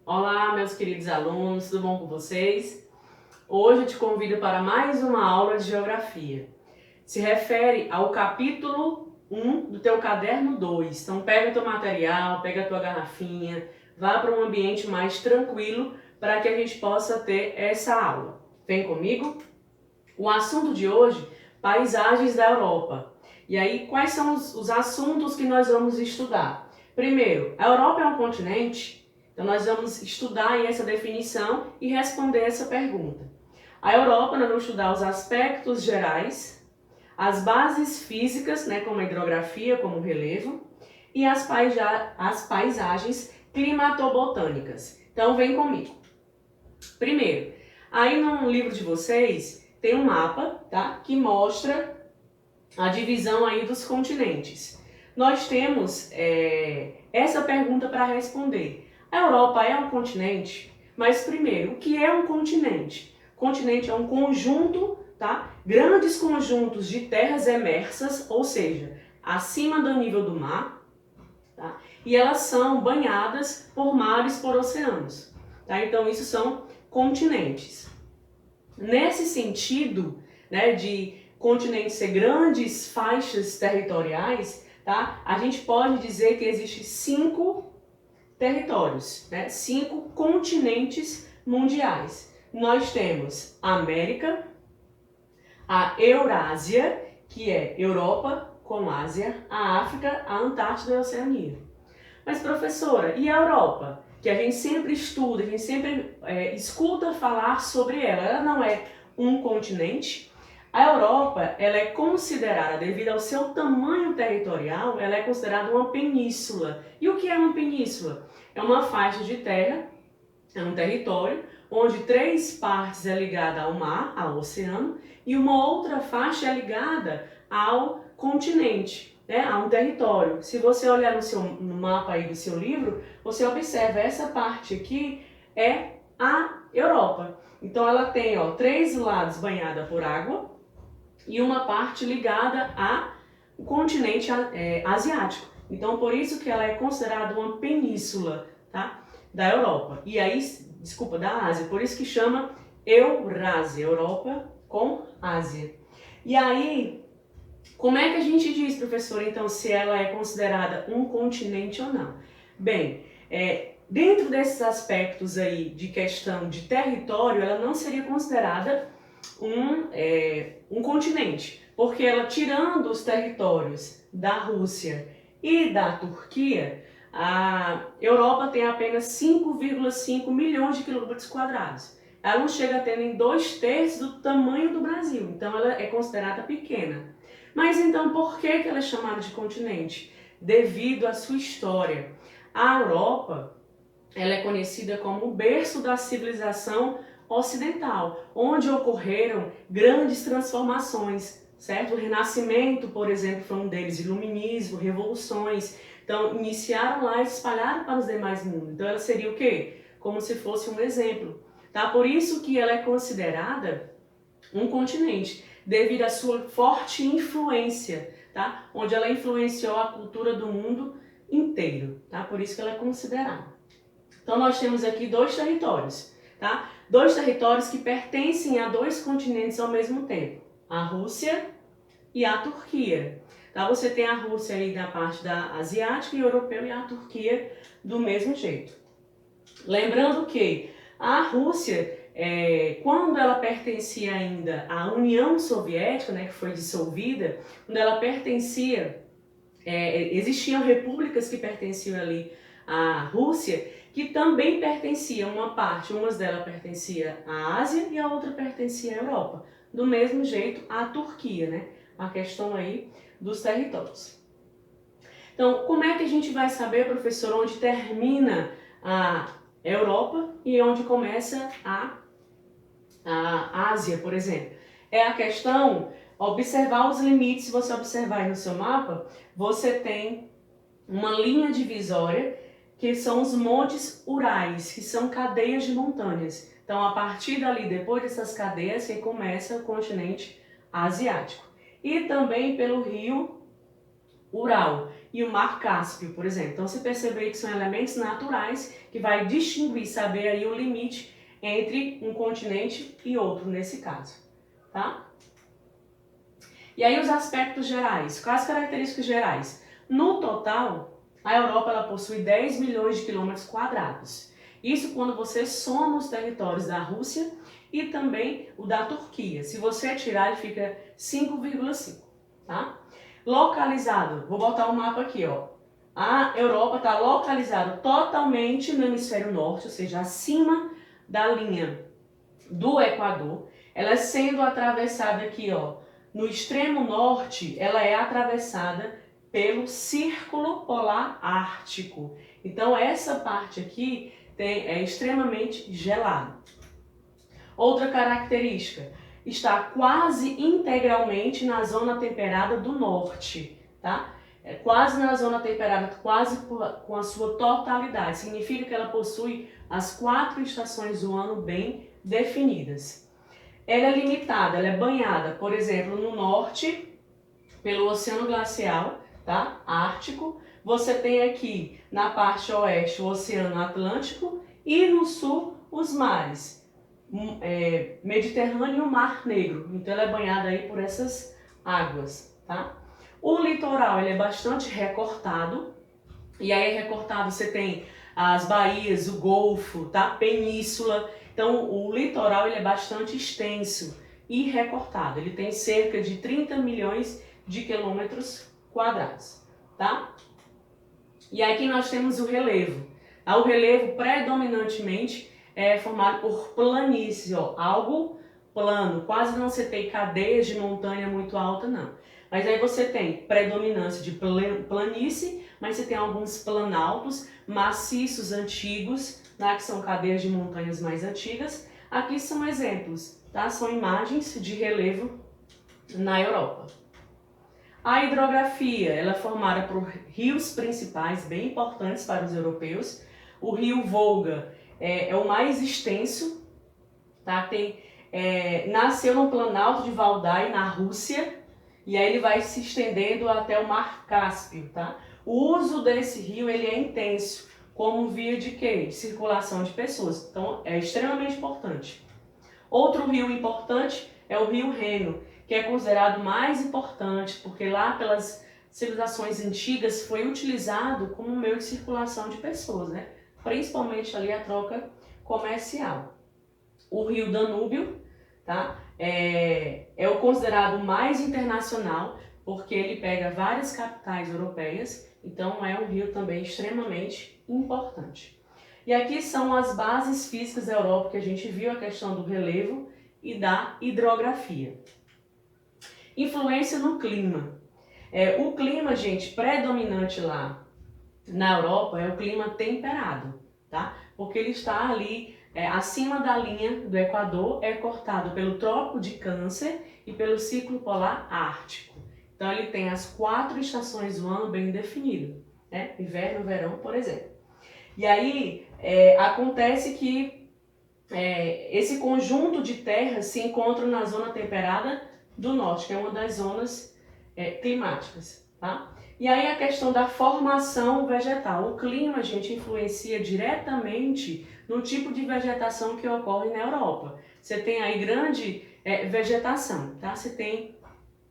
Olá, meus queridos alunos, tudo bom com vocês? Hoje eu te convido para mais uma aula de Geografia. Se refere ao capítulo 1 do teu caderno 2. Então pega o teu material, pega a tua garrafinha, vá para um ambiente mais tranquilo para que a gente possa ter essa aula. Vem comigo? O assunto de hoje, paisagens da Europa. E aí, quais são os assuntos que nós vamos estudar? Primeiro, a Europa é um continente? Então nós vamos estudar aí essa definição e responder essa pergunta. A Europa, nós vamos estudar os aspectos gerais, as bases físicas, como a hidrografia, como o relevo, e as paisagens climatobotânicas. Então vem comigo. Primeiro, aí no livro de vocês tem um mapa, tá, que mostra a divisão aí dos continentes. Nós temos essa pergunta para responder. A Europa é um continente? Mas primeiro, o que é um continente? Continente é um conjunto, tá? Grandes conjuntos de terras emersas, ou seja, acima do nível do mar, tá? E elas são banhadas por mares, por oceanos, tá? Então isso são continentes. Nesse sentido, de continentes ser grandes faixas territoriais, tá? A gente pode dizer que existem 5 territórios, 5 continentes mundiais. Nós temos a América, a Eurásia, que é Europa com Ásia, a África, a Antártida e a Oceania. Mas professora, e a Europa? Que a gente sempre estuda, a gente sempre escuta falar sobre ela. Ela não é um continente. A Europa, ela é considerada, devido ao seu tamanho territorial, ela é considerada uma península. E o que é uma península? É uma faixa de terra, é um território, onde 3 partes é ligada ao mar, ao oceano, e uma outra faixa é ligada ao continente, a um território. Se você olhar no mapa aí do seu livro, você observa essa parte aqui é a Europa. Então ela tem 3 lados banhada por água e uma parte ligada ao continente asiático. Então por isso que ela é considerada uma península, tá? Da Europa. E aí, desculpa, da Ásia. Por isso que chama Eurásia, Europa com Ásia. E aí, como é que a gente diz, professora, então, se ela é considerada um continente ou não? Bem, dentro desses aspectos aí de questão de território, ela não seria considerada um continente, porque ela, tirando os territórios da Rússia e da Turquia, a Europa tem apenas 5,5 milhões de quilômetros quadrados. Ela não chega a ter nem 2/3 do tamanho do Brasil, então ela é considerada pequena. Mas então por que ela é chamada de continente? Devido à sua história. A Europa, ela é conhecida como o berço da civilização ocidental, onde ocorreram grandes transformações, certo? O Renascimento, por exemplo, foi um deles, iluminismo, revoluções. Então, iniciaram lá e se espalharam para os demais mundos. Então, ela seria o quê? Como se fosse um exemplo, tá? Por isso que ela é considerada um continente, devido à sua forte influência, tá? Onde ela influenciou a cultura do mundo inteiro, tá? Por isso que ela é considerada. Então nós temos aqui 2 territórios, tá? 2 territórios que pertencem a 2 continentes ao mesmo tempo, a Rússia e a Turquia. Tá? Você tem a Rússia aí da parte da asiática e europeu e a Turquia do mesmo jeito. Lembrando que a Rússia, quando ela pertencia ainda à União Soviética, que foi dissolvida, quando ela pertencia, existiam repúblicas que pertenciam ali à Rússia, que também pertenciam, umas delas pertencia à Ásia e a outra pertencia à Europa. Do mesmo jeito, a Turquia, a questão aí dos territórios. Então, como é que a gente vai saber, professor, onde termina a Europa e onde começa a Ásia, por exemplo? É a questão observar os limites. Se você observar aí no seu mapa, você tem uma linha divisória que são os montes Urais, que são cadeias de montanhas. Então, a partir dali, depois dessas cadeias, que começa o continente asiático. E também pelo rio Ural e o Mar Cáspio, por exemplo. Então, você percebe que são elementos naturais que vai distinguir, saber aí o limite entre um continente e outro, nesse caso, tá? E aí os aspectos gerais, quais as características gerais? No total, a Europa ela possui 10 milhões de quilômetros quadrados. Isso quando você soma os territórios da Rússia e também o da Turquia. Se você tirar, ele fica 5,5, tá? Localizado, vou botar um mapa aqui, ó. A Europa está localizada totalmente no hemisfério norte, ou seja, acima da linha do Equador. Ela sendo atravessada aqui, ó, no extremo norte, ela é atravessada pelo Círculo Polar Ártico. Então, essa parte aqui é extremamente gelada. Outra característica, está quase integralmente na zona temperada do norte, tá? É quase na zona temperada, quase com a sua totalidade. Significa que ela possui as 4 estações do ano bem definidas. Ela é limitada, ela é banhada, por exemplo, no norte, pelo Oceano Glacial, tá? Ártico. Você tem aqui, na parte oeste, o Oceano Atlântico e no sul, os mares. Mediterrâneo e o Mar Negro. Então ela é banhada aí por essas águas, tá? O litoral ele é bastante recortado. E aí recortado você tem as baías, o golfo, tá? Península. Então o litoral ele é bastante extenso e recortado. Ele tem cerca de 30 milhões de quilômetros quadrados, tá? E aqui nós temos o relevo. O relevo predominantemente é formado por planícies, ó, algo plano, quase não se tem cadeias de montanha muito alta, não. Mas aí você tem predominância de planície, mas você tem alguns planaltos, maciços antigos, tá, que são cadeias de montanhas mais antigas. Aqui são exemplos, tá? São imagens de relevo na Europa. A hidrografia, ela é formada por rios principais, bem importantes para os europeus. O rio Volga é o mais extenso, tá? Nasceu no Planalto de Valdai, na Rússia, e aí ele vai se estendendo até o Mar Cáspio, tá? O uso desse rio ele é intenso, como via de quê? De circulação de pessoas, então é extremamente importante. Outro rio importante é o rio Reno, que é considerado mais importante, porque lá pelas civilizações antigas foi utilizado como meio de circulação de pessoas, né? Principalmente ali a troca comercial. O rio Danúbio, tá? É o considerado mais internacional, porque ele pega várias capitais europeias, então é um rio também extremamente importante. E aqui são as bases físicas da Europa, que a gente viu a questão do relevo e da hidrografia. Influência no clima. O clima, gente, predominante lá na Europa é o clima temperado, tá? Porque ele está ali acima da linha do Equador, é cortado pelo Trópico de Câncer e pelo Ciclo Polar Ártico. Então ele tem as 4 estações do ano bem definidas, né? Inverno, verão, por exemplo. E aí acontece que esse conjunto de terras se encontra na zona temperada do norte, que é uma das zonas climáticas, tá? E aí a questão da formação vegetal. O clima, gente, influencia diretamente no tipo de vegetação que ocorre na Europa. Você tem aí grande vegetação, tá? Você tem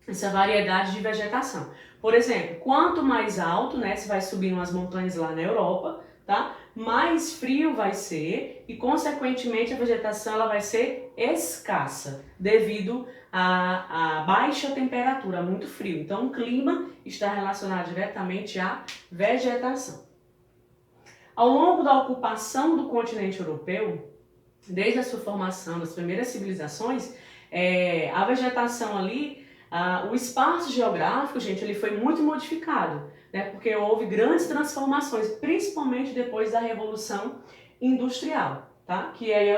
essa variedade de vegetação. Por exemplo, quanto mais alto, né, você vai subindo as montanhas lá na Europa, tá? Mais frio vai ser e, consequentemente, a vegetação ela vai ser escassa devido à baixa temperatura, muito frio. Então, o clima está relacionado diretamente à vegetação. Ao longo da ocupação do continente europeu, desde a sua formação das primeiras civilizações, a vegetação ali, o espaço geográfico, gente, ele foi muito modificado, né? Porque houve grandes transformações, principalmente depois da Revolução Industrial, tá? Que aí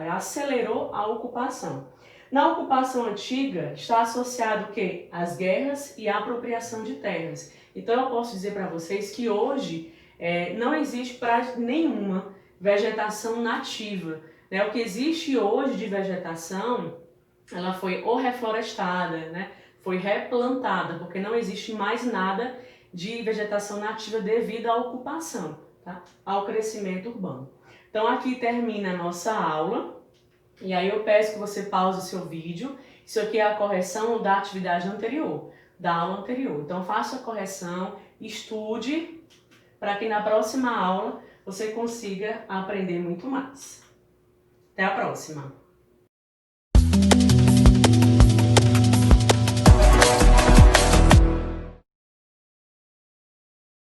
acelerou a ocupação. Na ocupação antiga está associado o quê? As guerras e a apropriação de terras. Então eu posso dizer para vocês que hoje não existe praticamente nenhuma vegetação nativa, né? O que existe hoje de vegetação, ela foi ou reflorestada, né? Foi replantada, porque não existe mais nada de vegetação nativa devido à ocupação, tá? Ao crescimento urbano. Então aqui termina a nossa aula, e aí eu peço que você pause o seu vídeo. Isso aqui é a correção da atividade anterior, da aula anterior. Então faça a correção, estude, para que na próxima aula você consiga aprender muito mais. Até a próxima!